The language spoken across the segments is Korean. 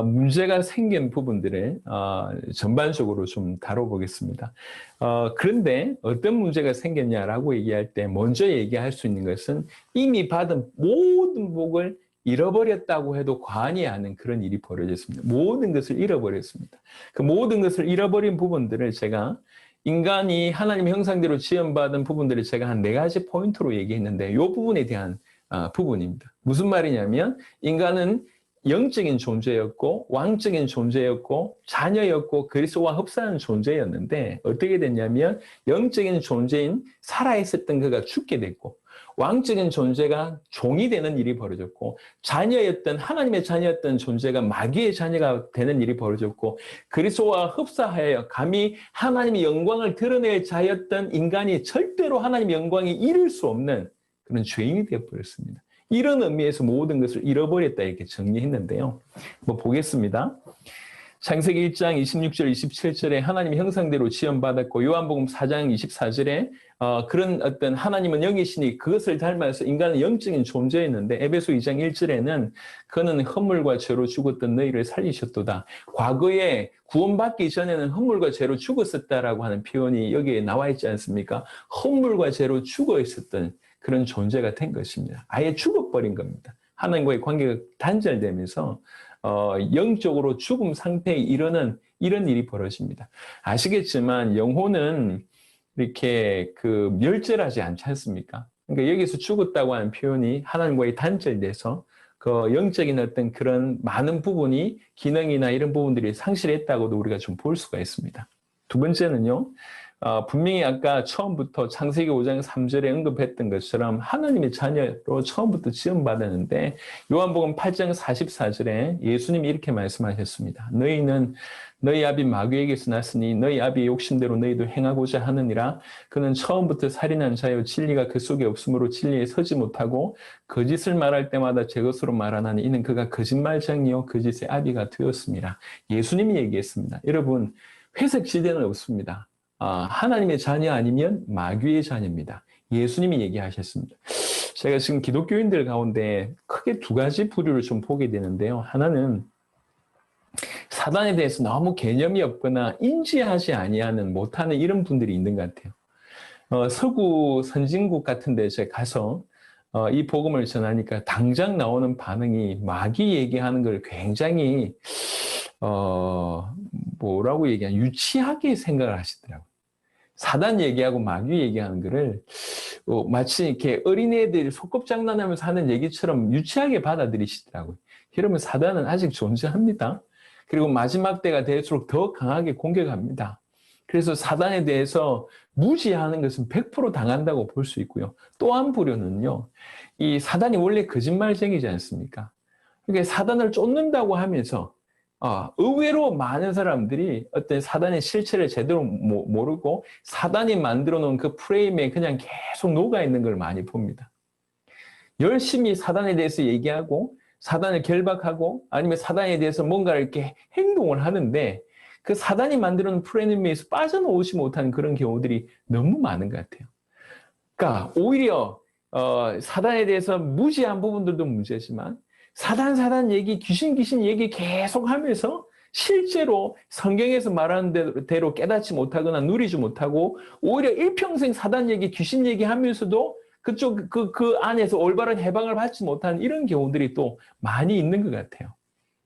문제가 생긴 부분들을 전반적으로 좀 다뤄보겠습니다. 그런데 어떤 문제가 생겼냐라고 얘기할 때 먼저 얘기할 수 있는 것은 이미 받은 모든 복을 잃어버렸다고 해도 과언이 아닌 그런 일이 벌어졌습니다. 모든 것을 잃어버렸습니다. 그 모든 것을 잃어버린 부분들을 제가 인간이 하나님의 형상대로 지음받은 부분들을 제가 한 4가지 포인트로 얘기했는데 이 부분에 대한 부분입니다. 무슨 말이냐면 인간은 영적인 존재였고 왕적인 존재였고 자녀였고 그리스도와 흡사한 존재였는데 어떻게 됐냐면 영적인 존재인 살아있었던 그가 죽게 됐고 왕적인 존재가 종이 되는 일이 벌어졌고 자녀였던 하나님의 자녀였던 존재가 마귀의 자녀가 되는 일이 벌어졌고 그리스도와 흡사하여 감히 하나님의 영광을 드러낼 자였던 인간이 절대로 하나님의 영광에 이를 수 없는 그런 죄인이 되어버렸습니다. 이런 의미에서 모든 것을 잃어버렸다 이렇게 정리했는데요. 뭐 보겠습니다. 창세기 1장 26절 27절에 하나님의 형상대로 지음받았고 요한복음 4장 24절에 그런 어떤 하나님은 영이시니 그것을 닮아서 인간은 영적인 존재였는데 에베소 2장 1절에는 그는 허물과 죄로 죽었던 너희를 살리셨도다. 과거에 구원받기 전에는 허물과 죄로 죽었었다라고 하는 표현이 여기에 나와 있지 않습니까? 허물과 죄로 죽어 있었던 그런 존재가 된 것입니다. 아예 죽어버린 겁니다. 하나님과의 관계가 단절되면서 영적으로 죽음 상태에 이르는 이런 일이 벌어집니다. 아시겠지만 영혼은 이렇게 멸절하지 않지 않습니까? 그러니까 여기서 죽었다고 하는 표현이 하나님과의 단절돼서 그 영적인 어떤 그런 많은 부분이 기능이나 이런 부분들이 상실했다고도 우리가 좀 볼 수가 있습니다. 두 번째는요. 분명히 아까 처음부터 창세기 5장 3절에 언급했던 것처럼 하나님의 자녀로 처음부터 지음받았는데 요한복음 8장 44절에 예수님이 이렇게 말씀하셨습니다. 너희는 너희 아비 마귀에게서 났으니 너희 아비의 욕심대로 너희도 행하고자 하느니라. 그는 처음부터 살인한 자요 진리가 그 속에 없으므로 진리에 서지 못하고 거짓을 말할 때마다 제 것으로 말하나니 이는 그가 거짓말장이요 거짓의 아비가 되었습니다. 예수님이 얘기했습니다. 여러분 회색 지대는 없습니다. 하나님의 자녀 아니면 마귀의 자녀입니다. 예수님이 얘기하셨습니다. 제가 지금 기독교인들 가운데 크게 2가지 부류를 좀 보게 되는데요. 하나는 사단에 대해서 너무 개념이 없거나 인지하지 아니하는 못하는 이런 분들이 있는 것 같아요. 서구 선진국 같은 데 제가 가서 이 복음을 전하니까 당장 나오는 반응이 마귀 얘기하는 걸 굉장히 뭐라고 얘기하냐 유치하게 생각을 하시더라고요. 사단 얘기하고 마귀 얘기하는 거를 마치 이렇게 어린애들이 소꿉장난하면서 하는 얘기처럼 유치하게 받아들이시더라고요. 여러분 사단은 아직 존재합니다. 그리고 마지막 때가 될수록 더 강하게 공격합니다. 그래서 사단에 대해서 무지하는 것은 100% 당한다고 볼 수 있고요. 또 한 부류는요. 이 사단이 원래 거짓말쟁이지 않습니까? 그러니까 사단을 쫓는다고 하면서 의외로 많은 사람들이 어떤 사단의 실체를 제대로 모르고 사단이 만들어 놓은 그 프레임에 그냥 계속 녹아있는 걸 많이 봅니다. 열심히 사단에 대해서 얘기하고 사단을 결박하고 아니면 사단에 대해서 뭔가 이렇게 행동을 하는데 그 사단이 만들어 놓은 프레임에서 빠져나오지 못하는 그런 경우들이 너무 많은 것 같아요. 그러니까 오히려 사단에 대해서 무지한 부분들도 문제지만 사단 얘기, 귀신 얘기 계속 하면서 실제로 성경에서 말하는 대로 깨닫지 못하거나 누리지 못하고 오히려 일평생 사단 얘기, 귀신 얘기 하면서도 그쪽 그 안에서 올바른 해방을 받지 못하는 이런 경우들이 또 많이 있는 것 같아요.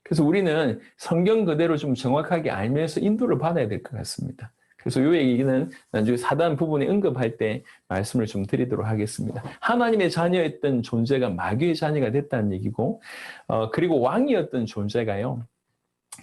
그래서 우리는 성경 그대로 좀 정확하게 알면서 인도를 받아야 될 것 같습니다. 그래서 이 얘기는 나중에 사단 부분에 언급할 때 말씀을 좀 드리도록 하겠습니다. 하나님의 자녀였던 존재가 마귀의 자녀가 됐다는 얘기고, 그리고 왕이었던 존재가요.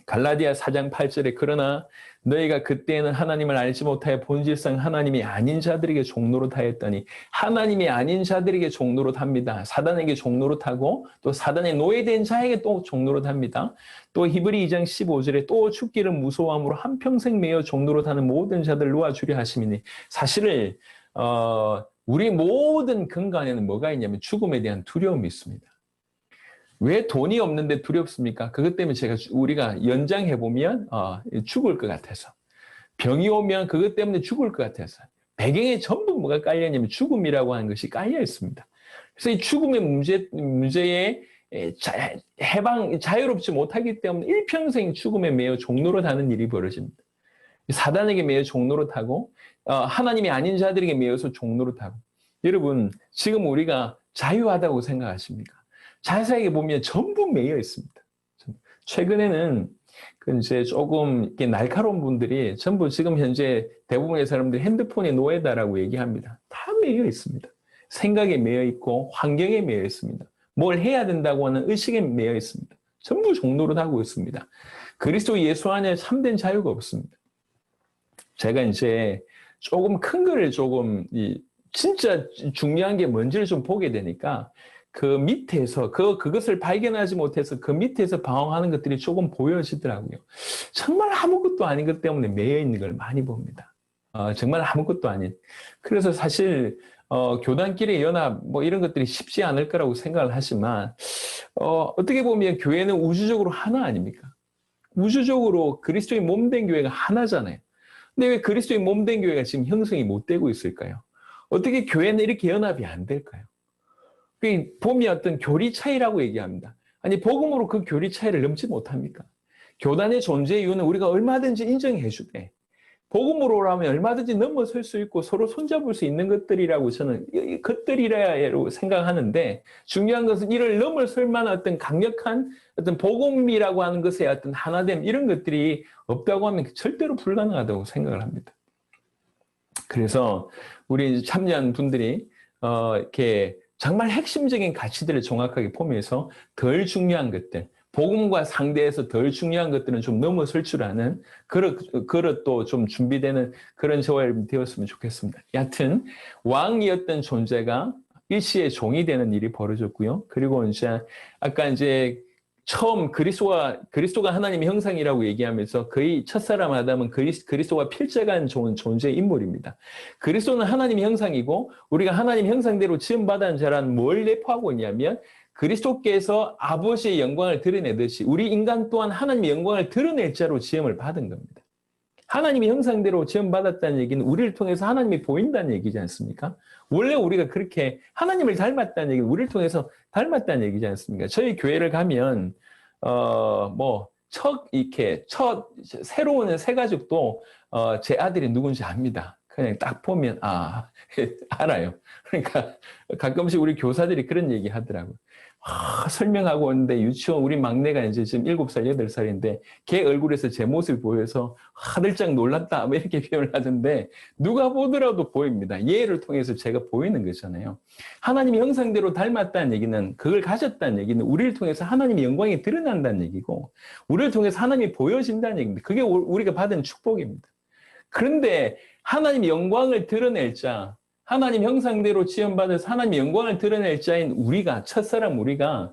갈라디아 4장 8절에 그러나 너희가 그때에는 하나님을 알지 못하여 본질상 하나님이 아닌 자들에게 종노릇하였더니 하나님이 아닌 자들에게 종노릇합니다. 사단에게 종노릇하고 또 사단에 노예된 자에게 또 종노릇합니다. 또 히브리 2장 15절에 또 죽기를 무서워함으로 한평생 매여 종노릇하는 모든 자들 놓아주려 하심이니 사실은 우리 모든 근간에는 뭐가 있냐면 죽음에 대한 두려움이 있습니다. 왜 돈이 없는데 두렵습니까? 그것 때문에 우리가 연장해보면 죽을 것 같아서. 병이 오면 그것 때문에 죽을 것 같아서. 배경에 전부 뭐가 깔려있냐면 죽음이라고 하는 것이 깔려 있습니다. 그래서 이 죽음의 문제에 자유롭지 못하기 때문에 일평생 죽음에 매여 종노릇하는 일이 벌어집니다. 사단에게 매여 종노릇하고 하나님이 아닌 자들에게 매여서 종노릇하고. 여러분, 지금 우리가 자유하다고 생각하십니까? 자세하게 보면 전부 매여 있습니다. 최근에는 이제 조금 이렇게 날카로운 분들이 전부 지금 현재 대부분의 사람들이 핸드폰의 노예다라고 얘기합니다. 다 매여 있습니다. 생각에 매여 있고 환경에 매여 있습니다. 뭘 해야 된다고 하는 의식에 매여 있습니다. 전부 종노릇하고 있습니다. 그리스도 예수 안에 참된 자유가 없습니다. 제가 이제 조금 큰 거를 진짜 중요한 게 뭔지를 좀 보게 되니까 그 밑에서 그것을 발견하지 못해서 그 밑에서 방황하는 것들이 조금 보여지더라고요. 정말 아무것도 아닌 것 때문에 매여 있는 걸 많이 봅니다. 정말 아무것도 아닌. 그래서 사실 교단끼리 연합 뭐 이런 것들이 쉽지 않을 거라고 생각을 하지만 어떻게 보면 교회는 우주적으로 하나 아닙니까? 우주적으로 그리스도의 몸된 교회가 하나잖아요. 근데 왜 그리스도의 몸된 교회가 지금 형성이 못 되고 있을까요? 어떻게 교회는 이렇게 연합이 안 될까요? 보면 어떤 교리 차이라고 얘기합니다. 아니 복음으로 그 교리 차이를 넘지 못합니까? 교단의 존재 이유는 우리가 얼마든지 인정해 주되 복음으로라면 얼마든지 넘어설 수 있고 서로 손잡을 수 있는 것들이라고 저는 것들이라고 생각하는데 중요한 것은 이를 넘어설 만한 어떤 강력한 어떤 복음이라고 하는 것의 어떤 하나됨 이런 것들이 없다고 하면 절대로 불가능하다고 생각을 합니다. 그래서 우리 참여한 분들이 이렇게 정말 핵심적인 가치들을 정확하게 보면서 덜 중요한 것들, 복음과 상대해서 덜 중요한 것들은 좀 넘어설 줄 아는 그릇도 좀 준비되는 그런 저와 되었으면 좋겠습니다. 여하튼 왕이었던 존재가 일시에 종이 되는 일이 벌어졌고요. 그리고 이제 아까 이제 처음 그리스도가 하나님의 형상이라고 얘기하면서 거의 첫사람 아담은 그리스도가 필적한 존재 인물입니다. 그리스도는 하나님의 형상이고 우리가 하나님의 형상대로 지음받은 자란 뭘 내포하고 있냐면 그리스도께서 아버지의 영광을 드러내듯이 우리 인간 또한 하나님의 영광을 드러낼 자로 지음을 받은 겁니다. 하나님의 형상대로 지음받았다는 얘기는 우리를 통해서 하나님이 보인다는 얘기지 않습니까? 원래 우리가 그렇게 하나님을 닮았다는 얘기는 우리를 통해서 닮았다는 얘기지 않습니까? 저희 교회를 가면 새로운 새 가족도 제 아들이 누군지 압니다. 그냥 딱 보면 알아요. 그러니까 가끔씩 우리 교사들이 그런 얘기 하더라고요. 설명하고 오는데 유치원 우리 막내가 이제 지금 7살, 8살인데 걔 얼굴에서 제 모습이 보여서 하들짝 놀랐다 뭐 이렇게 표현을 하던데 누가 보더라도 보입니다. 예를 통해서 제가 보이는 거잖아요. 하나님의 형상대로 닮았다는 얘기는 그걸 가졌다는 얘기는 우리를 통해서 하나님의 영광이 드러난다는 얘기고 우리를 통해서 하나님이 보여진다는 얘기입니다. 그게 우리가 받은 축복입니다. 그런데 하나님의 영광을 드러낼 자 하나님 형상대로 지음받아서 하나님의 영광을 드러낼 자인 우리가 첫사람 우리가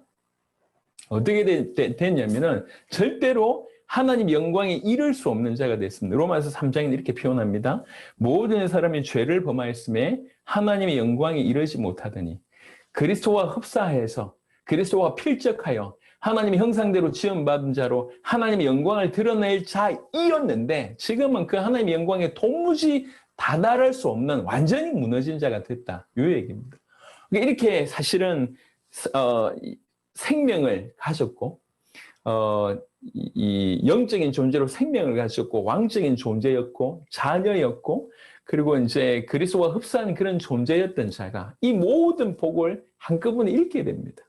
어떻게 됐냐면은 절대로 하나님 영광에 이를 수 없는 자가 됐습니다. 로마서 3장에 이렇게 표현합니다. 모든 사람이 죄를 범하였음에 하나님의 영광에 이르지 못하더니 그리스도와 흡사해서 그리스도와 필적하여 하나님의 형상대로 지음받은 자로 하나님의 영광을 드러낼 자이었는데 지금은 그 하나님의 영광에 도무지 다다를 수 없는 완전히 무너진 자가 됐다. 이 얘기입니다. 이렇게 사실은 생명을 가졌고 이 영적인 존재로 생명을 가졌고 왕적인 존재였고 자녀였고 그리고 이제 그리스도와 흡사한 그런 존재였던 자가 이 모든 복을 한꺼번에 잃게 됩니다.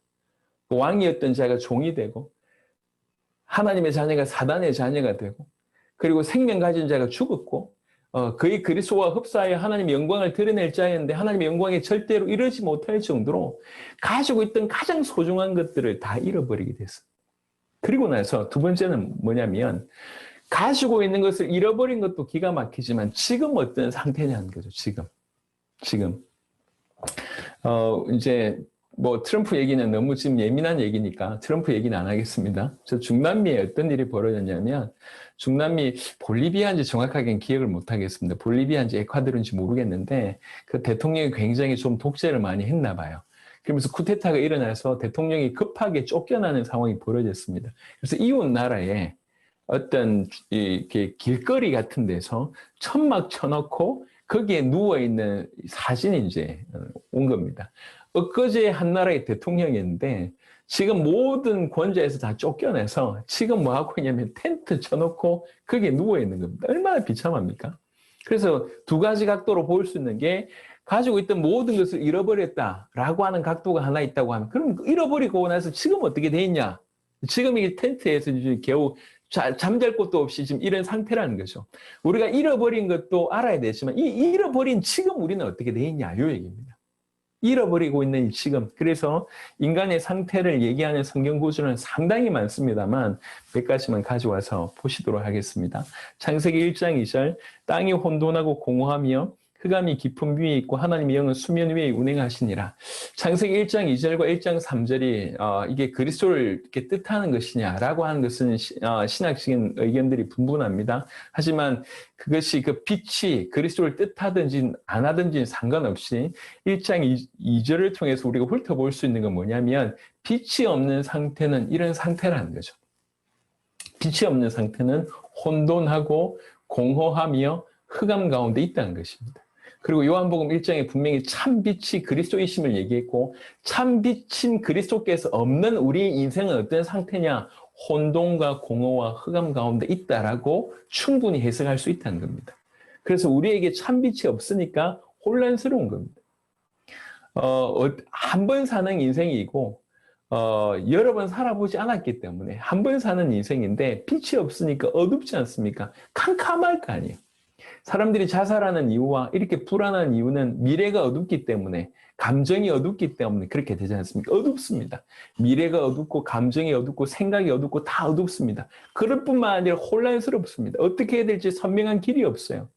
왕이었던 자가 종이 되고 하나님의 자녀가 사단의 자녀가 되고 그리고 생명 가진 자가 죽었고 그의 그리스도와 흡사하여 하나님의 영광을 드러낼 자였는데 하나님의 영광에 절대로 이르지 못할 정도로 가지고 있던 가장 소중한 것들을 다 잃어버리게 됐어요. 그리고 나서 두 번째는 뭐냐면 가지고 있는 것을 잃어버린 것도 기가 막히지만 지금 어떤 상태냐는 거죠. 지금 이제 트럼프 얘기는 너무 지금 예민한 얘기니까 트럼프 얘기는 안 하겠습니다. 저 중남미에 어떤 일이 벌어졌냐면 중남미 볼리비아인지 정확하게는 기억을 못 하겠습니다. 볼리비아인지 에콰도르인지 모르겠는데 그 대통령이 굉장히 좀 독재를 많이 했나 봐요. 그러면서 쿠데타가 일어나서 대통령이 급하게 쫓겨나는 상황이 벌어졌습니다. 그래서 이웃 나라에 어떤 이렇게 길거리 같은 데서 천막 쳐놓고 거기에 누워있는 사진이 이제 온 겁니다. 엊그제 한 나라의 대통령이었는데 지금 모든 권좌에서 다 쫓겨내서 지금 뭐 하고 있냐면 텐트 쳐놓고 거기에 누워 있는 겁니다. 얼마나 비참합니까? 그래서 두 가지 각도로 볼 수 있는 게 가지고 있던 모든 것을 잃어버렸다라고 하는 각도가 하나 있다고 하면 그럼 잃어버리고 나서 지금 어떻게 돼 있냐? 지금 이 텐트에서 겨우 잠잘 곳도 없이 지금 이런 상태라는 거죠. 우리가 잃어버린 것도 알아야 되지만 이 잃어버린 지금 우리는 어떻게 돼 있냐 이 얘기입니다. 잃어버리고 있는 지금. 그래서 인간의 상태를 얘기하는 성경 구절은 상당히 많습니다만 몇 가지만 가져와서 보시도록 하겠습니다. 창세기 1장 2절 땅이 혼돈하고 공허하며 흑암이 깊은 위에 있고 하나님의 영은 수면 위에 운행하시니라. 창세기 1장 2절과 1장 3절이 이게 그리스도를 이렇게 뜻하는 것이냐라고 하는 것은 신학적인 의견들이 분분합니다. 하지만 그것이 그 빛이 그리스도를 뜻하든지 안 하든지 상관없이 1장 2절을 통해서 우리가 훑어볼 수 있는 건 뭐냐면 빛이 없는 상태는 이런 상태라는 거죠. 빛이 없는 상태는 혼돈하고 공허하며 흑암 가운데 있다는 것입니다. 그리고 요한복음 1장에 분명히 참빛이 그리스도이심을 얘기했고 참빛인 그리스도께서 없는 우리의 인생은 어떤 상태냐? 혼돈과 공허와 흑암 가운데 있다라고 충분히 해석할 수 있다는 겁니다. 그래서 우리에게 참빛이 없으니까 혼란스러운 겁니다. 한 번 사는 인생이고 여러 번 살아보지 않았기 때문에 한 번 사는 인생인데 빛이 없으니까 어둡지 않습니까? 캄캄할 거 아니에요. 사람들이 자살하는 이유와 이렇게 불안한 이유는 미래가 어둡기 때문에 감정이 어둡기 때문에 그렇게 되지 않습니까? 어둡습니다. 미래가 어둡고 감정이 어둡고 생각이 어둡고 다 어둡습니다. 그럴 뿐만 아니라 혼란스럽습니다. 어떻게 해야 될지 선명한 길이 없어요.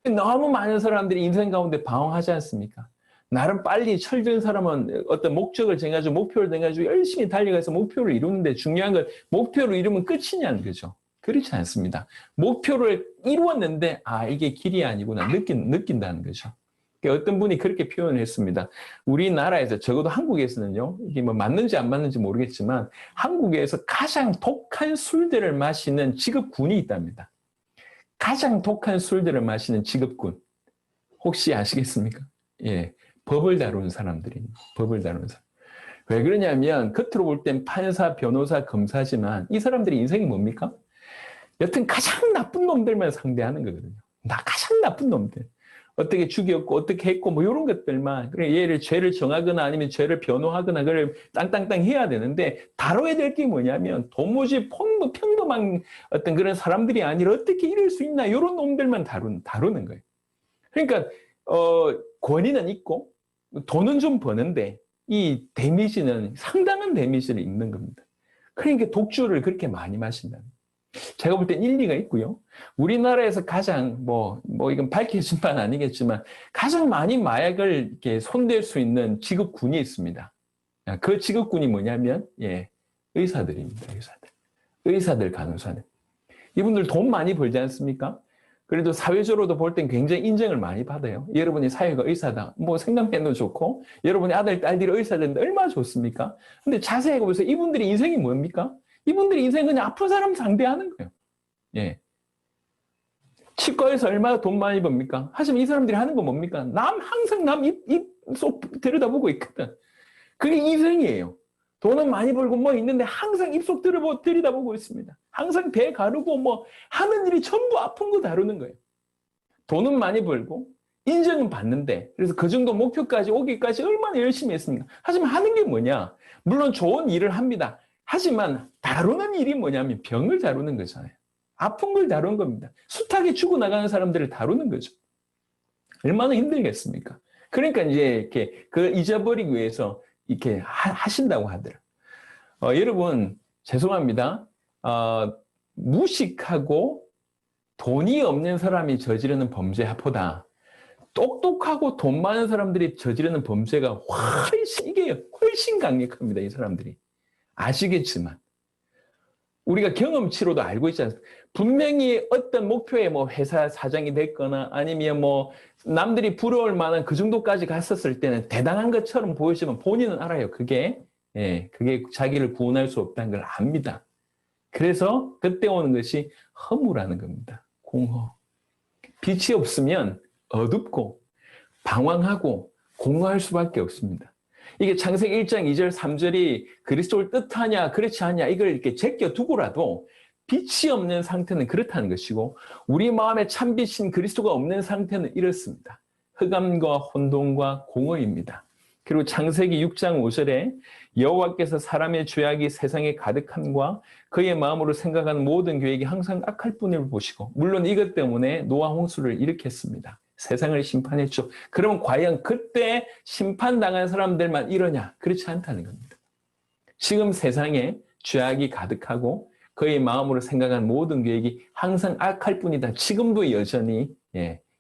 너무 많은 사람들이 인생 가운데 방황하지 않습니까? 나름 빨리 철든 사람은 어떤 목적을 정해가지고 목표를 정해가지고 열심히 달려가서 목표를 이루는데 중요한 건 목표를 이루면 끝이냐는 거죠. 그렇지 않습니다. 목표를 이루었는데 이게 길이 아니구나 느낀다는 거죠. 어떤 분이 그렇게 표현을 했습니다. 우리나라에서 적어도 한국에서는요. 이게 뭐 맞는지 안 맞는지 모르겠지만 한국에서 가장 독한 술들을 마시는 직업군이 있답니다. 가장 독한 술들을 마시는 직업군. 혹시 아시겠습니까? 예, 법을 다루는 사람들입니다. 법을 다루는 사람. 왜 그러냐면 겉으로 볼 땐 판사, 변호사, 검사지만 이 사람들의 인생이 뭡니까? 여튼 가장 나쁜 놈들만 상대하는 거거든요. 가장 나쁜 놈들. 어떻게 죽였고 어떻게 했고 뭐 이런 것들만 그래 얘를 죄를 정하거나 아니면 죄를 변호하거나 그걸 땅땅땅 해야 되는데 다뤄야 될 게 뭐냐면 도무지 평범한 어떤 그런 사람들이 아니라 어떻게 이럴 수 있나 이런 놈들만 다루는 거예요. 그러니까 권위는 있고 돈은 좀 버는데 이 데미지는 상당한 데미지를 입는 겁니다. 그러니까 독주를 그렇게 많이 마신다는 거예요. 제가 볼 땐 일리가 있고요. 우리나라에서 가장 이건 밝혀진 바는 아니겠지만 가장 많이 마약을 이렇게 손댈 수 있는 직업군이 있습니다. 그 직업군이 뭐냐면 의사들입니다. 의사들, 간호사들. 이분들 돈 많이 벌지 않습니까? 그래도 사회적으로도 볼 땐 굉장히 인정을 많이 받아요. 여러분이 사회가 의사다. 생명편도 좋고 여러분의 아들, 딸들이 의사인데 얼마나 좋습니까? 근데 자세히 보세요. 이분들의 인생이 뭡니까? 이분들의 인생은 그냥 아픈 사람 상대하는 거예요. 예. 치과에서 얼마나 돈 많이 법니까? 하지만 이 사람들이 하는 건 뭡니까? 항상 남 입 속 들여다보고 있거든. 그게 인생이에요. 돈은 많이 벌고 있는데 항상 입속 들여다보고 있습니다. 항상 배 가르고 하는 일이 전부 아픈 거 다루는 거예요. 돈은 많이 벌고 인정은 받는데 그래서 그 정도 목표까지 오기까지 얼마나 열심히 했습니까? 하지만 하는 게 뭐냐? 물론 좋은 일을 합니다. 하지만 다루는 일이 뭐냐면 병을 다루는 거잖아요. 아픈 걸 다루는 겁니다. 숱하게 죽어나가는 사람들을 다루는 거죠. 얼마나 힘들겠습니까? 그러니까 이제 이렇게 그걸 잊어버리기 위해서 이렇게 하신다고 하더라고요. 여러분, 죄송합니다. 무식하고 돈이 없는 사람이 저지르는 범죄보다 똑똑하고 돈 많은 사람들이 저지르는 범죄가 훨씬 강력합니다. 이 사람들이. 아시겠지만 우리가 경험치로도 알고 있지 않습니까? 분명히 어떤 목표에 회사 사장이 됐거나 아니면 남들이 부러울 만한 그 정도까지 갔었을 때는 대단한 것처럼 보이지만 본인은 알아요. 그게 자기를 구원할 수 없다는 걸 압니다. 그래서 그때 오는 것이 허무라는 겁니다. 공허. 빛이 없으면 어둡고 방황하고 공허할 수밖에 없습니다. 이게 창세기 1장 2절 3절이 그리스도를 뜻하냐 그렇지 않냐 이걸 이렇게 제껴두고라도 빛이 없는 상태는 그렇다는 것이고 우리 마음에 참빛인 그리스도가 없는 상태는 이렇습니다. 흑암과 혼돈과 공허입니다. 그리고 창세기 6장 5절에 여호와께서 사람의 죄악이 세상에 가득함과 그의 마음으로 생각하는 모든 계획이 항상 악할 뿐을 보시고 물론 이것 때문에 노아 홍수를 일으켰습니다. 세상을 심판했죠. 그러면 과연 그때 심판당한 사람들만 이러냐? 그렇지 않다는 겁니다. 지금 세상에 죄악이 가득하고 그의 마음으로 생각하는 모든 계획이 항상 악할 뿐이다. 지금도 여전히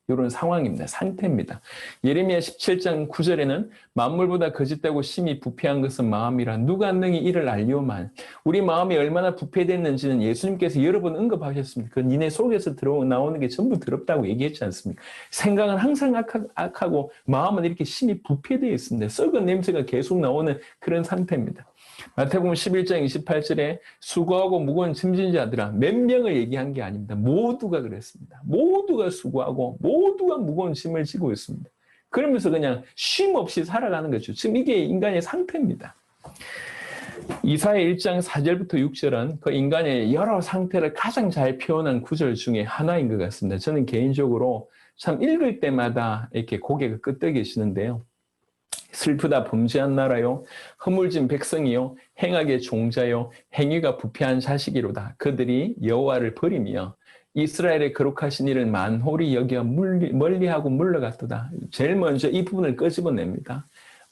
이런 상황입니다. 상태입니다. 예레미야 17장 9절에는 만물보다 거짓되고 심히 부패한 것은 마음이라 누가 능히 이를 알리오만. 우리 마음이 얼마나 부패됐는지는 예수님께서 여러 번 언급하셨습니다. 그 니네 속에서 나오는 게 전부 더럽다고 얘기했지 않습니까? 생각은 항상 악하고 마음은 이렇게 심히 부패되어 있습니다. 썩은 냄새가 계속 나오는 그런 상태입니다. 마태복음 11장 28절에 수고하고 무거운 짐진 자들아 몇 명을 얘기한 게 아닙니다. 모두가 그랬습니다. 모두가 수고하고 모두가 무거운 짐을 지고 있습니다. 그러면서 그냥 쉼 없이 살아가는 거죠. 지금 이게 인간의 상태입니다. 이사야 1장 4절부터 6절은 그 인간의 여러 상태를 가장 잘 표현한 구절 중에 하나인 것 같습니다. 저는 개인적으로 참 읽을 때마다 이렇게 고개가 끄덕여지는데요. 슬프다 범죄한 나라요 허물진 백성이요 행악의 종자요 행위가 부패한 자식이로다. 그들이 여호와를 버리며 이스라엘의 거룩하신 이를 만홀히 여겨 멀리하고 물러갔도다. 제일 먼저 이 부분을 끄집어냅니다.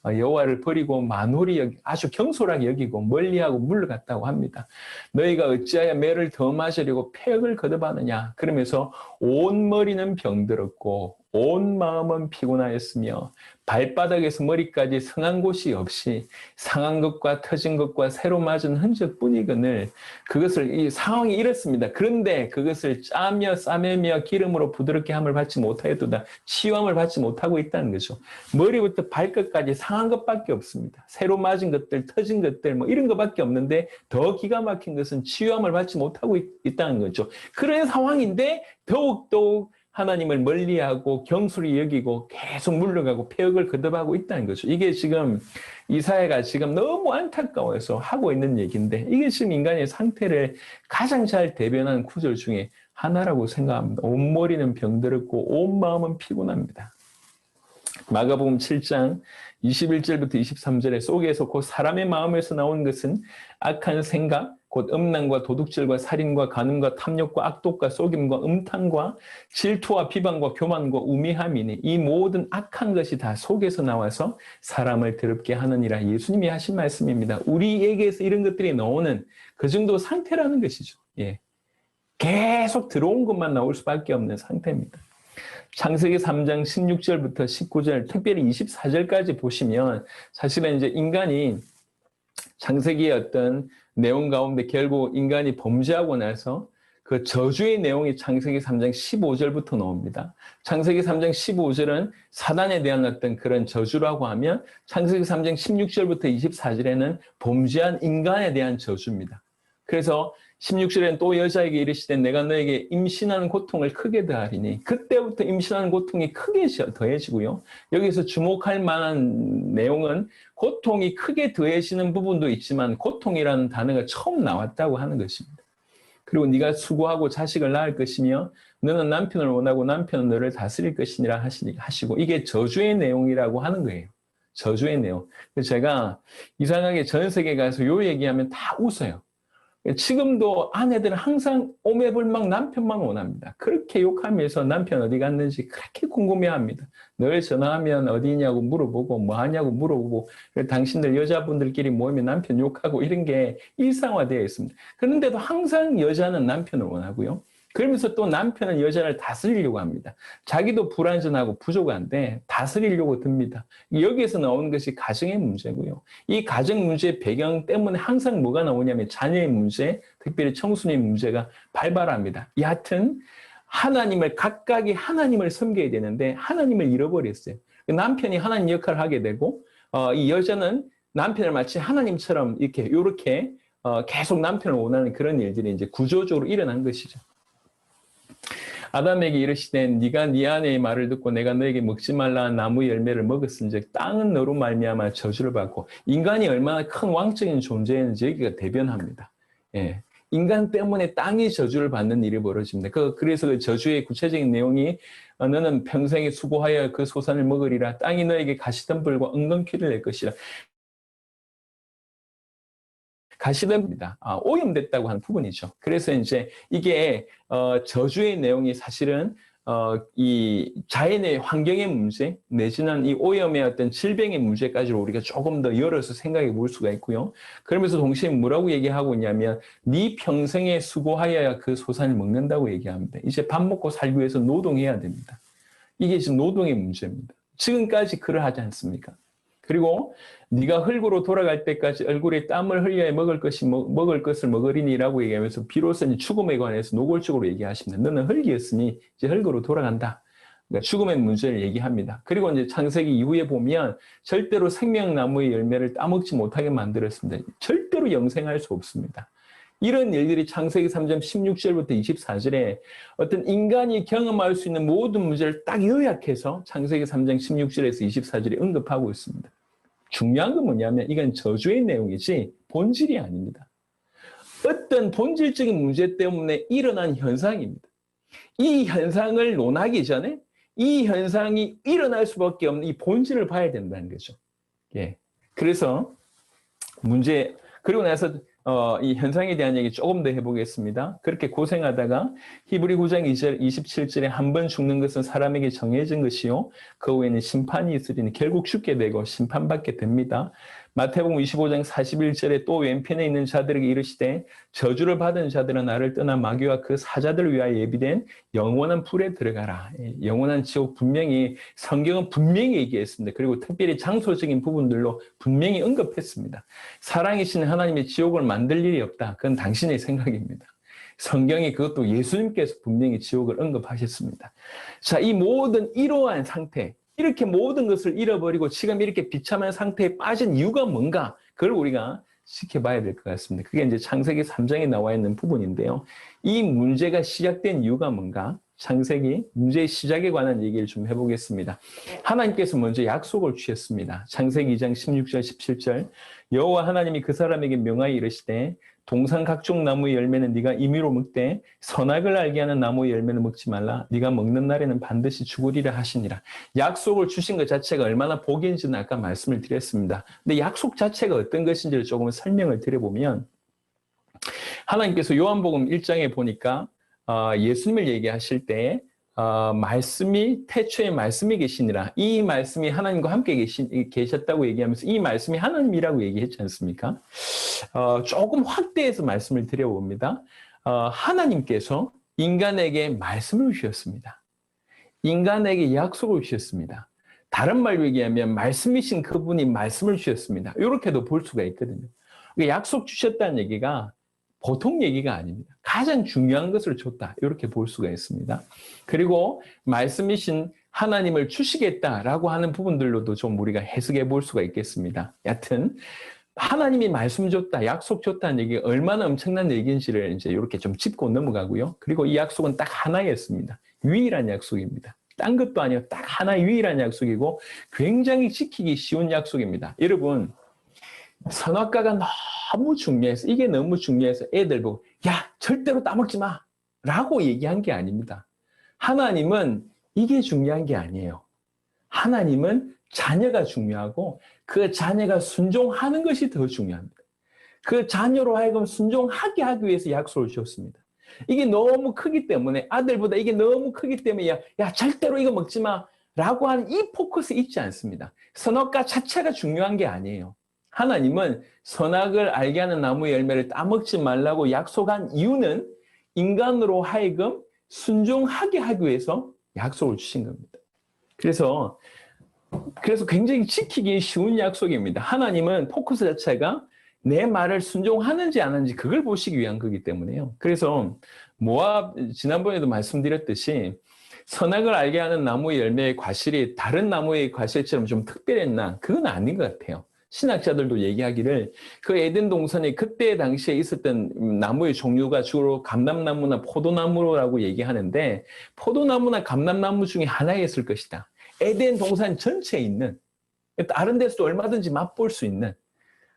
여호와를 버리고 만홀히 여기 아주 경솔하게 여기고 멀리하고 물러갔다고 합니다. 너희가 어찌하여 매를 더 맞으려고 폐역을 거듭하느냐. 그러면서 온 머리는 병들었고 온 마음은 피곤하였으며 발바닥에서 머리까지 성한 곳이 없이 상한 것과 터진 것과 새로 맞은 흔적뿐이거늘 그것을 이 상황이 이렇습니다. 그런데 그것을 짜며 싸매며 기름으로 부드럽게 함을 받지 못하였도다. 치유함을 받지 못하고 있다는 거죠. 머리부터 발끝까지 상한 것밖에 없습니다. 새로 맞은 것들, 터진 것들 뭐 이런 것밖에 없는데 더 기가 막힌 것은 치유함을 받지 못하고 있다는 거죠. 그런 상황인데 더욱더욱 하나님을 멀리하고 경솔히 여기고 계속 물러가고 폐역을 거듭하고 있다는 거죠. 이게 지금 이사야가 지금 너무 안타까워서 하고 있는 얘기인데 이게 지금 인간의 상태를 가장 잘 대변하는 구절 중에 하나라고 생각합니다. 온 머리는 병들었고 온 마음은 피곤합니다. 마가복음 7장 21절부터 23절에 속에서 곧 사람의 마음에서 나온 것은 악한 생각, 곧 음란과 도둑질과 살인과 간음과 탐욕과 악독과 속임과 음탕과 질투와 비방과 교만과 우매함이니 이 모든 악한 것이 다 속에서 나와서 사람을 더럽게 하느니라. 예수님이 하신 말씀입니다. 우리에게서 이런 것들이 나오는 그 정도 상태라는 것이죠. 계속 들어온 것만 나올 수밖에 없는 상태입니다. 창세기 3장 16절부터 19절, 특별히 24절까지 보시면 사실은 이제 인간이 창세기의 어떤 내용 가운데 결국 인간이 범죄하고 나서 그 저주의 내용이 창세기 3장 15절부터 나옵니다. 창세기 3장 15절은 사단에 대한 어떤 그런 저주라고 하면 창세기 3장 16절부터 24절에는 범죄한 인간에 대한 저주입니다. 그래서 16절에는 또 여자에게 이르시되 내가 너에게 임신하는 고통을 크게 더하리니 그때부터 임신하는 고통이 크게 더해지고요. 여기서 주목할 만한 내용은 고통이 크게 더해지는 부분도 있지만 고통이라는 단어가 처음 나왔다고 하는 것입니다. 그리고 네가 수고하고 자식을 낳을 것이며 너는 남편을 원하고 남편은 너를 다스릴 것이니라 하시고 이게 저주의 내용이라고 하는 거예요. 저주의 내용. 제가 이상하게 전 세계에 가서 요 얘기하면 다 웃어요. 지금도 아내들은 항상 오매불망 남편만 원합니다. 그렇게 욕하면서 남편 어디 갔는지 그렇게 궁금해합니다. 늘 전화하면 어디냐고 물어보고 뭐 하냐고 물어보고 당신들 여자분들끼리 모이면 남편 욕하고 이런 게 일상화되어 있습니다. 그런데도 항상 여자는 남편을 원하고요. 그러면서 또 남편은 여자를 다스리려고 합니다. 자기도 불완전하고 부족한데 다스리려고 듭니다. 여기에서 나오는 것이 가정의 문제고요. 이 가정 문제의 배경 때문에 항상 뭐가 나오냐면 자녀의 문제, 특별히 청소년의 문제가 발발합니다. 여하튼 하나님을 각각이 하나님을 섬겨야 되는데 하나님을 잃어버렸어요. 남편이 하나님 역할을 하게 되고 이 여자는 남편을 마치 하나님처럼 이렇게 계속 남편을 원하는 그런 일들이 이제 구조적으로 일어난 것이죠. 아담에게 이르시되 네가 네 아내의 말을 듣고 내가 너에게 먹지 말라 한 나무 열매를 먹었은즉 땅은 너로 말미암아 저주를 받고 인간이 얼마나 큰 왕적인 존재인지 여기가 대변합니다. 예. 인간 때문에 땅이 저주를 받는 일이 벌어집니다. 그래서 그 저주의 구체적인 내용이 너는 평생에 수고하여 그 소산을 먹으리라. 땅이 너에게 가시덤불과 은근키를 낼 것이라. 가시덤불입니다. 오염됐다고 하는 부분이죠. 그래서 이제 이게 저주의 내용이 사실은 이 자연의 환경의 문제 내지는 이 오염의 어떤 질병의 문제까지 우리가 조금 더 열어서 생각해 볼 수가 있고요. 그러면서 동시에 뭐라고 얘기하고 있냐면 네 평생에 수고하여야 그 소산을 먹는다고 얘기합니다. 이제 밥 먹고 살기 위해서 노동해야 됩니다. 이게 지금 노동의 문제입니다. 지금까지 그러하지 않습니까? 그리고 네가 흙으로 돌아갈 때까지 얼굴에 땀을 흘려야 먹을 것을 먹으리니라고 얘기하면서 비로소 죽음에 관해서 노골적으로 얘기하십니다. 너는 흙이었으니 이제 흙으로 돌아간다. 그러니까 죽음의 문제를 얘기합니다. 그리고 이제 창세기 이후에 보면 절대로 생명나무의 열매를 따먹지 못하게 만들었습니다. 절대로 영생할 수 없습니다. 이런 일들이 창세기 3장 16절부터 24절에 어떤 인간이 경험할 수 있는 모든 문제를 딱 요약해서 창세기 3장 16절에서 24절에 언급하고 있습니다. 중요한 건 뭐냐면 이건 저주의 내용이지 본질이 아닙니다. 어떤 본질적인 문제 때문에 일어난 현상입니다. 이 현상을 논하기 전에 이 현상이 일어날 수밖에 없는 이 본질을 봐야 된다는 거죠. 예. 그래서 그리고 나서 이 현상에 대한 얘기 조금 더 해보겠습니다. 그렇게 고생하다가 히브리 9장 2절 27절에 한 번 죽는 것은 사람에게 정해진 것이요 그 후에는 심판이 있으리니 결국 죽게 되고 심판받게 됩니다. 마태복음 25장 41절에 또 왼편에 있는 자들에게 이르시되 저주를 받은 자들은 나를 떠나 마귀와 그 사자들을 위하여 예비된 영원한 불에 들어가라. 영원한 지옥 분명히 성경은 분명히 얘기했습니다. 그리고 특별히 장소적인 부분들로 분명히 언급했습니다. 사랑이신 하나님의 지옥을 만들 일이 없다. 그건 당신의 생각입니다. 성경이 그것도 예수님께서 분명히 지옥을 언급하셨습니다. 자, 이 모든 이러한 상태, 이렇게 모든 것을 잃어버리고 지금 이렇게 비참한 상태에 빠진 이유가 뭔가 그걸 우리가 지켜봐야 될 것 같습니다. 그게 이제 창세기 3장에 나와 있는 부분인데요. 이 문제가 시작된 이유가 뭔가 창세기 문제의 시작에 관한 얘기를 좀 해보겠습니다. 하나님께서 먼저 약속을 주셨습니다. 창세기 2장 16절 17절 여호와 하나님이 그 사람에게 명하여 이르시되 동산 각종 나무의 열매는 네가 임의로 먹되 선악을 알게 하는 나무의 열매는 먹지 말라. 네가 먹는 날에는 반드시 죽으리라 하시니라. 약속을 주신 것 자체가 얼마나 복인지는 아까 말씀을 드렸습니다. 근데 약속 자체가 어떤 것인지를 조금 설명을 드려보면 하나님께서 요한복음 1장에 보니까 예수님을 얘기하실 때 말씀이 태초에 말씀이 계시니라. 이 말씀이 하나님과 함께 계셨다고 얘기하면서 이 말씀이 하나님이라고 얘기했지 않습니까? 조금 확대해서 말씀을 드려봅니다. 하나님께서 인간에게 말씀을 주셨습니다. 인간에게 약속을 주셨습니다. 다른 말로 얘기하면 말씀이신 그분이 말씀을 주셨습니다. 이렇게도 볼 수가 있거든요. 약속 주셨다는 얘기가 보통 얘기가 아닙니다. 가장 중요한 것을 줬다. 이렇게 볼 수가 있습니다. 그리고 말씀이신 하나님을 주시겠다라고 하는 부분들로도 좀 우리가 해석해 볼 수가 있겠습니다. 여하튼 하나님이 말씀 줬다, 약속 줬다는 얘기가 얼마나 엄청난 얘기인지를 이제 이렇게 좀 짚고 넘어가고요. 그리고 이 약속은 딱 하나였습니다. 유일한 약속입니다. 딴 것도 아니고 딱 하나 유일한 약속이고 굉장히 지키기 쉬운 약속입니다. 여러분, 선악과가 너무 중요해서 이게 너무 중요해서 애들 보고 야 절대로 따먹지 마 라고 얘기한 게 아닙니다. 하나님은 이게 중요한 게 아니에요. 하나님은 자녀가 중요하고 그 자녀가 순종하는 것이 더 중요합니다. 그 자녀로 하여금 순종하게 하기 위해서 약속을 주었습니다. 이게 너무 크기 때문에 아들보다 이게 너무 크기 때문에 야 절대로 이거 먹지 마 라고 하는 이 포커스 있지 않습니다. 선악과 자체가 중요한 게 아니에요. 하나님은 선악을 알게 하는 나무의 열매를 따먹지 말라고 약속한 이유는 인간으로 하여금 순종하게 하기 위해서 약속을 주신 겁니다. 그래서 굉장히 지키기 쉬운 약속입니다. 하나님은 포커스 자체가 내 말을 순종하는지 안 하는지 그걸 보시기 위한 거기 때문에요. 그래서 모압 지난번에도 말씀드렸듯이 선악을 알게 하는 나무의 열매의 과실이 다른 나무의 과실처럼 좀 특별했나? 그건 아닌 것 같아요. 신학자들도 얘기하기를 그 에덴 동산에 그때 당시에 있었던 나무의 종류가 주로 감람나무나 포도나무라고 얘기하는데 포도나무나 감람나무 중에 하나였을 것이다. 에덴 동산 전체에 있는 다른 데서도 얼마든지 맛볼 수 있는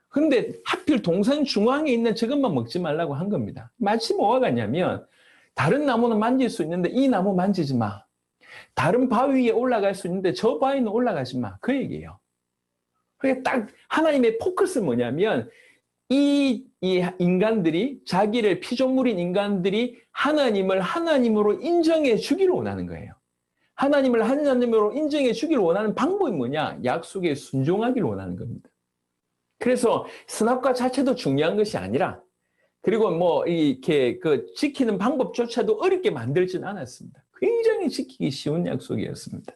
그런데 하필 동산 중앙에 있는 저것만 먹지 말라고 한 겁니다. 마치 뭐가 같냐면 다른 나무는 만질 수 있는데 이 나무 만지지 마. 다른 바위 위에 올라갈 수 있는데 저 바위는 올라가지 마. 그 얘기예요. 그게 딱 하나님의 포커스는 뭐냐면 이 인간들이 자기를 피조물인 인간들이 하나님을 하나님으로 인정해 주기를 원하는 거예요. 하나님을 하나님으로 인정해 주기를 원하는 방법이 뭐냐? 약속에 순종하기를 원하는 겁니다. 그래서 선악과 자체도 중요한 것이 아니라 그리고 뭐 이렇게 그 지키는 방법조차도 어렵게 만들지는 않았습니다. 굉장히 지키기 쉬운 약속이었습니다.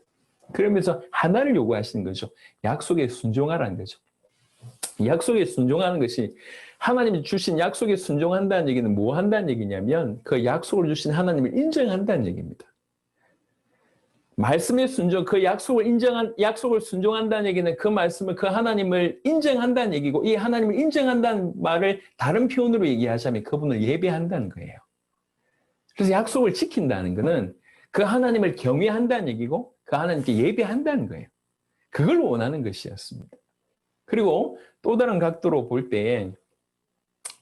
그러면서 하나를 요구하시는 거죠. 약속에 순종하라는 거죠. 약속에 순종하는 것이 하나님이 주신 약속에 순종한다는 얘기는 뭐 한다는 얘기냐면 그 약속을 주신 하나님을 인정한다는 얘기입니다. 말씀의 순종, 그 약속을 순종한다는 얘기는 그 말씀을, 그 하나님을 인정한다는 얘기고, 이 하나님을 인정한다는 말을 다른 표현으로 얘기하자면 그분을 예배한다는 거예요. 그래서 약속을 지킨다는 것은 그 하나님을 경외한다는 얘기고, 그 하나님께 예배한다는 거예요. 그걸 원하는 것이었습니다. 그리고 또 다른 각도로 볼 때,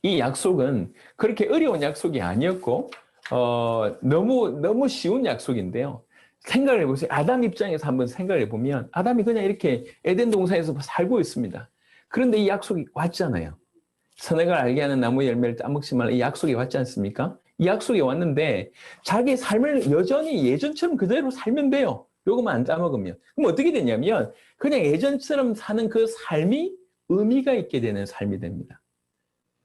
이 약속은 그렇게 어려운 약속이 아니었고, 너무 쉬운 약속인데요. 생각을 해보세요. 아담 입장에서 한번 생각을 해보면 아담이 그냥 이렇게 에덴 동산에서 살고 있습니다. 그런데 이 약속이 왔잖아요. 선악을 알게 하는 나무의 열매를 따먹지 말라. 이 약속이 왔지 않습니까? 이 약속이 왔는데 자기 삶을 여전히 예전처럼 그대로 살면 돼요. 요것만 안 따먹으면. 그럼 어떻게 되냐면 그냥 예전처럼 사는 그 삶이 의미가 있게 되는 삶이 됩니다.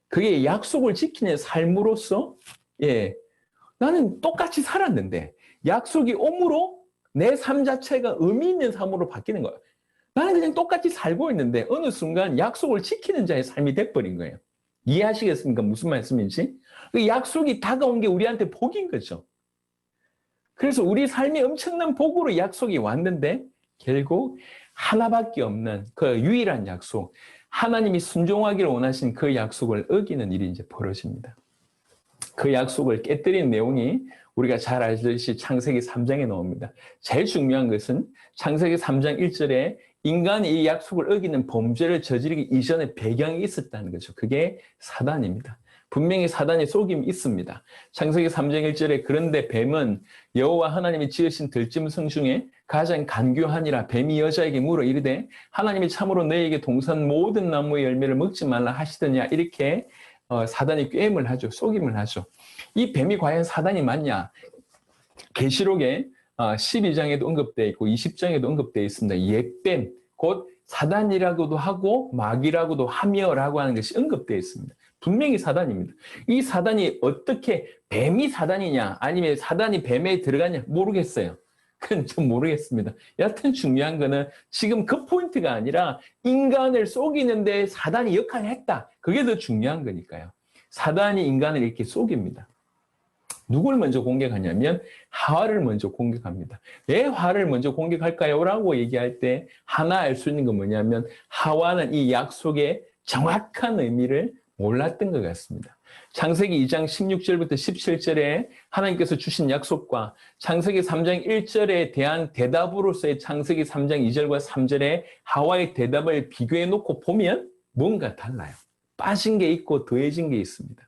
그게 약속을 지키는 삶으로서 나는 똑같이 살았는데 약속이 옴으로 내 삶 자체가 의미 있는 삶으로 바뀌는 거예요. 나는 그냥 똑같이 살고 있는데 어느 순간 약속을 지키는 자의 삶이 돼버린 거예요. 이해하시겠습니까? 무슨 말씀인지? 그 약속이 다가온 게 우리한테 복인 거죠. 그래서 우리 삶이 엄청난 복으로 약속이 왔는데 결국 하나밖에 없는 그 유일한 약속, 하나님이 순종하기를 원하신 그 약속을 어기는 일이 이제 벌어집니다. 그 약속을 깨뜨린 내용이 우리가 잘 알듯이 창세기 3장에 나옵니다. 제일 중요한 것은 창세기 3장 1절에 인간이 이 약속을 어기는 범죄를 저지르기 이전에 배경이 있었다는 거죠. 그게 사단입니다. 분명히 사단의 속임이 있습니다. 창세기 3장 1절에 그런데 뱀은 여호와 하나님이 지으신 들짐승 중에 가장 간교하니라. 뱀이 여자에게 물어 이르되 하나님이 참으로 너에게 동산 모든 나무의 열매를 먹지 말라 하시더냐. 이렇게 사단이 꾀임을 하죠. 속임을 하죠. 이 뱀이 과연 사단이 맞냐? 계시록에 12장에도 언급되어 있고 20장에도 언급되어 있습니다. 옛뱀, 곧 사단이라고도 하고 마귀라고도 하며라고 하는 것이 언급되어 있습니다. 분명히 사단입니다. 이 사단이 어떻게 뱀이 사단이냐 아니면 사단이 뱀에 들어가냐 모르겠어요. 그건 좀 모르겠습니다. 여하튼 중요한 거는 지금 그 포인트가 아니라 인간을 속이는데 사단이 역할을 했다. 그게 더 중요한 거니까요. 사단이 인간을 이렇게 속입니다. 누굴 먼저 공격하냐면 하와를 먼저 공격합니다. 왜 하와를 먼저 공격할까요? 라고 얘기할 때 하나 알 수 있는 건 뭐냐면 하와는 이 약속의 정확한 의미를 몰랐던 것 같습니다. 창세기 2장 16절부터 17절에 하나님께서 주신 약속과 창세기 3장 1절에 대한 대답으로서의 창세기 3장 2절과 3절에 하와의 대답을 비교해 놓고 보면 뭔가 달라요. 빠진 게 있고 더해진 게 있습니다.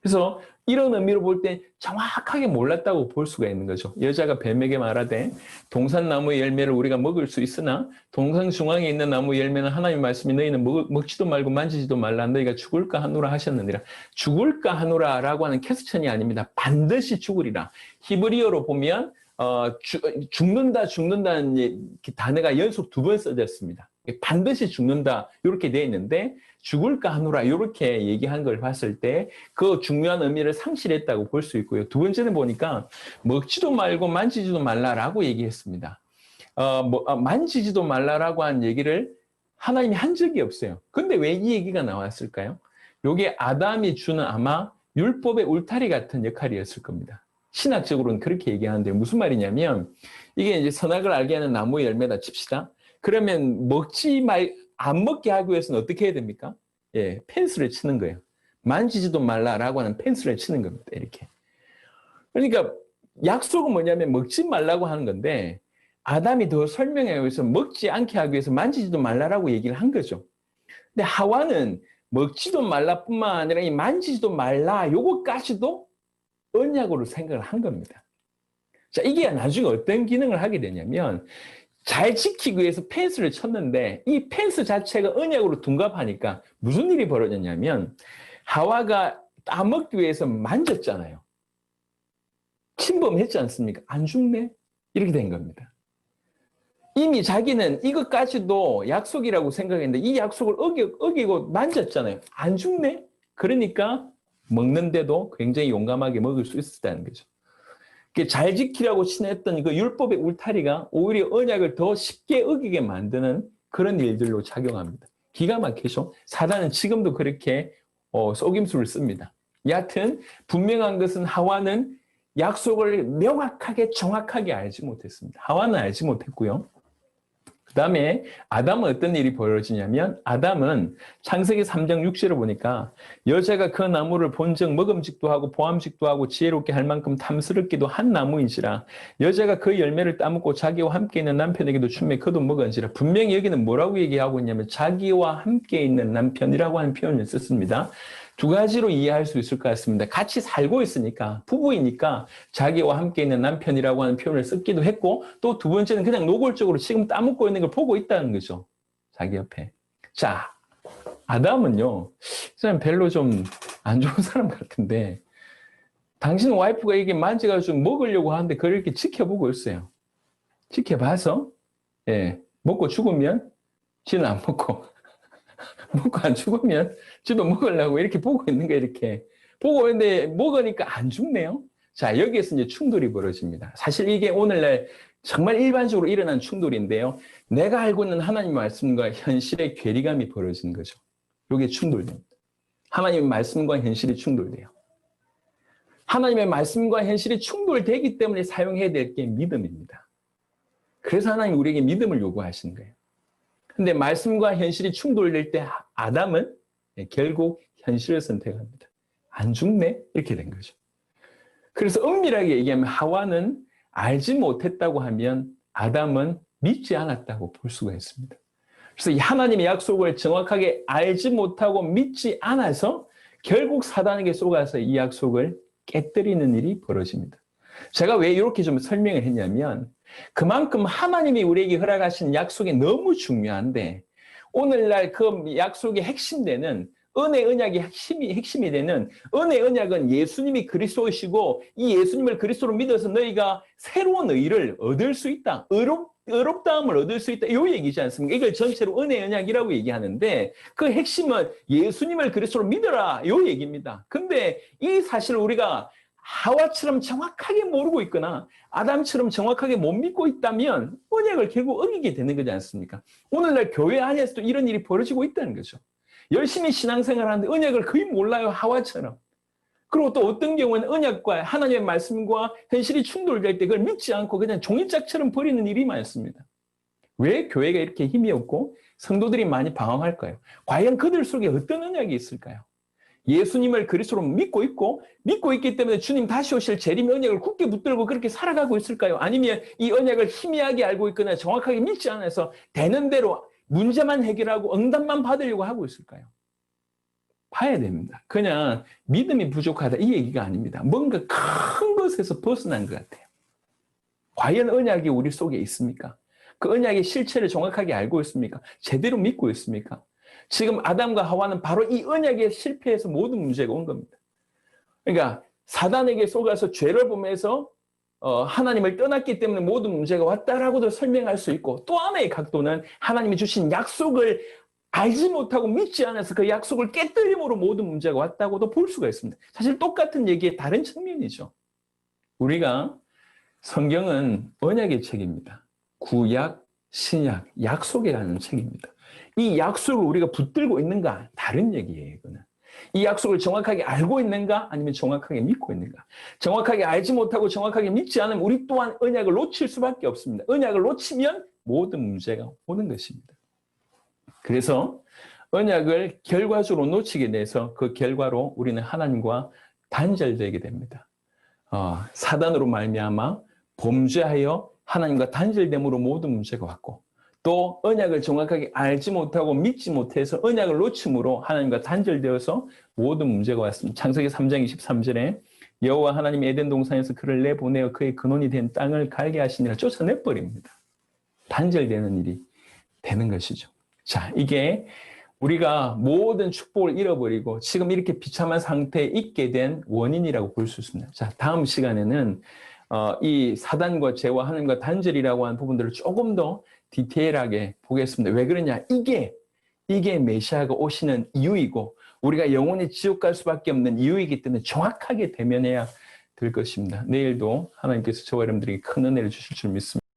그래서 이런 의미로 볼 때 정확하게 몰랐다고 볼 수가 있는 거죠. 여자가 뱀에게 말하되 동산나무의 열매를 우리가 먹을 수 있으나 동산 중앙에 있는 나무의 열매는 하나님의 말씀이 너희는 먹지도 말고 만지지도 말라 너희가 죽을까 하노라 하셨느니라. 죽을까 하노라라고 하는 퀘스천이 아닙니다. 반드시 죽으리라. 히브리어로 보면 죽는다는 단어가 연속 2번 써졌습니다. 반드시 죽는다 이렇게 되어 있는데 죽을까 하노라 이렇게 얘기한 걸 봤을 때 그 중요한 의미를 상실했다고 볼 수 있고요. 두 번째는 보니까 먹지도 말고 만지지도 말라라고 얘기했습니다. 만지지도 말라라고 한 얘기를 하나님이 한 적이 없어요. 근데 왜 이 얘기가 나왔을까요? 이게 아담이 주는 아마 율법의 울타리 같은 역할이었을 겁니다. 신학적으로는 그렇게 얘기하는데 무슨 말이냐면 이게 이제 선악을 알게 하는 나무의 열매다 칩시다. 그러면 안 먹게 하기 위해서는 어떻게 해야 됩니까? 예, 펜스를 치는 거예요. 만지지도 말라라고 하는 펜스를 치는 겁니다. 이렇게. 그러니까 약속은 뭐냐면 먹지 말라고 하는 건데 아담이 더 설명하기 위해서 먹지 않게 하기 위해서 만지지도 말라라고 얘기를 한 거죠. 근데 하와는 먹지도 말라뿐만 아니라 이 만지지도 말라 요거까지도 언약으로 생각을 한 겁니다. 자, 이게 나중에 어떤 기능을 하게 되냐면 잘 지키기 위해서 펜스를 쳤는데 이 펜스 자체가 언약으로 둔갑하니까 무슨 일이 벌어졌냐면 하와가 따먹기 위해서 만졌잖아요. 침범했지 않습니까? 안 죽네? 이렇게 된 겁니다. 이미 자기는 이것까지도 약속이라고 생각했는데 이 약속을 어기고 만졌잖아요. 안 죽네? 그러니까 먹는데도 굉장히 용감하게 먹을 수 있었다는 거죠. 잘 지키라고 친했던 그 율법의 울타리가 오히려 언약을 더 쉽게 어기게 만드는 그런 일들로 작용합니다. 기가 막히죠? 사단은 지금도 그렇게 속임수를 씁니다. 여하튼 분명한 것은 하와는 약속을 명확하게 정확하게 알지 못했습니다. 하와는 알지 못했고요. 그 다음에 아담은 어떤 일이 벌어지냐면 아담은 창세기 3장 6절을 보니까 여자가 그 나무를 본즉 먹음직도 하고 보암직도 하고 지혜롭게 할 만큼 탐스럽기도 한 나무인지라 여자가 그 열매를 따먹고 자기와 함께 있는 남편에게도 주매 그도 먹은지라. 분명히 여기는 뭐라고 얘기하고 있냐면 자기와 함께 있는 남편이라고 하는 표현을 썼습니다. 두 가지로 이해할 수 있을 것 같습니다. 같이 살고 있으니까 부부이니까 자기와 함께 있는 남편이라고 하는 표현을 쓰기도 했고 또 두 번째는 그냥 노골적으로 지금 따먹고 있는 걸 보고 있다는 거죠. 자기 옆에. 자, 아담은요. 이 사람 별로 좀 안 좋은 사람 같은데 당신 와이프가 이게 만져가지고 먹으려고 하는데 그걸 이렇게 지켜보고 있어요. 지켜봐서 예, 먹고 죽으면 지는 안 먹고 먹고 안 죽으면 지도 먹으려고 이렇게 보고 있는 거 이렇게 보고 있는데 먹으니까 안 죽네요. 자, 여기에서 이제 충돌이 벌어집니다. 사실 이게 오늘날 정말 일반적으로 일어난 충돌인데요. 내가 알고 있는 하나님의 말씀과 현실의 괴리감이 벌어지는 거죠. 이게 충돌됩니다. 하나님의 말씀과 현실이 충돌돼요. 하나님의 말씀과 현실이 충돌되기 때문에 사용해야 될 게 믿음입니다. 그래서 하나님 우리에게 믿음을 요구하시는 거예요. 근데 말씀과 현실이 충돌될 때 아담은 결국 현실을 선택합니다. 안 죽네? 이렇게 된 거죠. 그래서 엄밀하게 얘기하면 하와는 알지 못했다고 하면 아담은 믿지 않았다고 볼 수가 있습니다. 그래서 이 하나님의 약속을 정확하게 알지 못하고 믿지 않아서 결국 사단에게 속아서 이 약속을 깨뜨리는 일이 벌어집니다. 제가 왜 이렇게 좀 설명을 했냐면 그만큼 하나님이 우리에게 허락하신 약속이 너무 중요한데 오늘날 그 약속의 핵심되는 은혜 언약의 핵심이 되는 은혜 언약은 예수님이 그리스도이시고 이 예수님을 그리스도로 믿어서 너희가 새로운 의를 얻을 수 있다. 의롭다함을 얻을 수 있다. 이 얘기지 않습니까? 이걸 전체로 은혜 언약이라고 얘기하는데 그 핵심은 예수님을 그리스도로 믿어라. 이 얘기입니다. 근데 이 사실을 우리가 하와처럼 정확하게 모르고 있거나 아담처럼 정확하게 못 믿고 있다면 언약을 결국 어기게 되는 거지 않습니까? 오늘날 교회 안에서도 이런 일이 벌어지고 있다는 거죠. 열심히 신앙생활 하는데 언약을 거의 몰라요. 하와처럼. 그리고 또 어떤 경우는 언약과 하나님의 말씀과 현실이 충돌될 때 그걸 믿지 않고 그냥 종이짝처럼 버리는 일이 많습니다. 왜 교회가 이렇게 힘이 없고 성도들이 많이 방황할까요? 과연 그들 속에 어떤 언약이 있을까요? 예수님을 그리스도로 믿고 있기 때문에 주님 다시 오실 재림 언약을 굳게 붙들고 그렇게 살아가고 있을까요? 아니면 이 언약을 희미하게 알고 있거나 정확하게 믿지 않아서 되는 대로 문제만 해결하고 응답만 받으려고 하고 있을까요? 봐야 됩니다. 그냥 믿음이 부족하다 이 얘기가 아닙니다. 뭔가 큰 것에서 벗어난 것 같아요. 과연 언약이 우리 속에 있습니까? 그 언약의 실체를 정확하게 알고 있습니까? 제대로 믿고 있습니까? 지금 아담과 하와는 바로 이 언약에 실패해서 모든 문제가 온 겁니다. 그러니까 사단에게 속아서 죄를 범해서 하나님을 떠났기 때문에 모든 문제가 왔다라고도 설명할 수 있고 또 하나의 각도는 하나님이 주신 약속을 알지 못하고 믿지 않아서 그 약속을 깨뜨림으로 모든 문제가 왔다고도 볼 수가 있습니다. 사실 똑같은 얘기의 다른 측면이죠. 우리가 성경은 언약의 책입니다. 구약, 신약, 약속이라는 책입니다. 이 약속을 우리가 붙들고 있는가? 다른 얘기예요, 이거는. 이 약속을 정확하게 알고 있는가? 아니면 정확하게 믿고 있는가? 정확하게 알지 못하고 정확하게 믿지 않으면 우리 또한 언약을 놓칠 수밖에 없습니다. 언약을 놓치면 모든 문제가 오는 것입니다. 그래서 언약을 결과적으로 놓치게 돼서 그 결과로 우리는 하나님과 단절되게 됩니다. 사단으로 말미암아 범죄하여 하나님과 단절됨으로 모든 문제가 왔고, 또 언약을 정확하게 알지 못하고 믿지 못해서 언약을 놓침으로 하나님과 단절되어서 모든 문제가 왔습니다. 창세기 3장 23절에 여호와 하나님이 에덴 동산에서 그를 내보내어 그의 근원이 된 땅을 갈게 하시니라 쫓아내버립니다. 단절되는 일이 되는 것이죠. 자, 이게 우리가 모든 축복을 잃어버리고 지금 이렇게 비참한 상태에 있게 된 원인이라고 볼 수 있습니다. 자, 다음 시간에는 이 사단과 죄와 하나님과 단절이라고 하는 부분들을 조금 더 디테일하게 보겠습니다. 왜 그러냐? 이게 메시아가 오시는 이유이고 우리가 영원히 지옥 갈 수밖에 없는 이유이기 때문에 정확하게 대면해야 될 것입니다. 내일도 하나님께서 저와 여러분들에게 큰 은혜를 주실 줄 믿습니다.